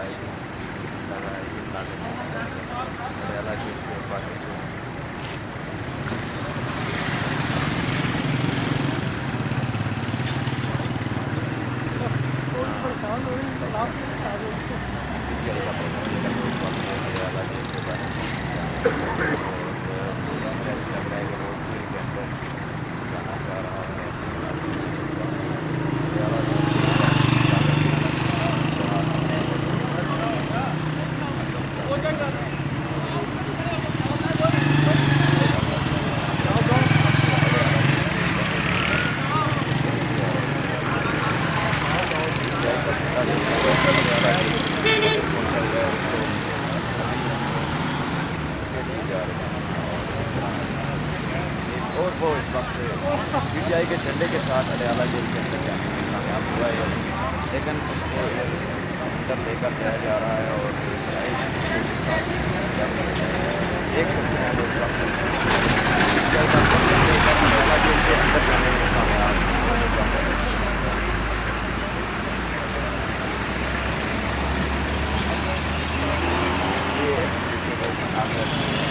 लगाएगी लगाएगी ताकि पटियाला जेल के बाकी जो पीजीआई का प्रश्न लेकर वो इस वक्त पटियाला जेल के बाहर और ऐसा लग रहा है कि वो जेल के अंदर जाना चाह रहा है पटियाला जेल और वो इस वक्त पीटीआई के झंडे के साथ पटियाला जेल के अंदर जाने में कामयाब हुआ है, लेकिन उसको अंदर लेकर जाया जा रहा है और देख सकते हैं वो इस वक्त पीटीआई का झंडा लेकर पटियाला जेल के अंदर जाने में कामयाब ये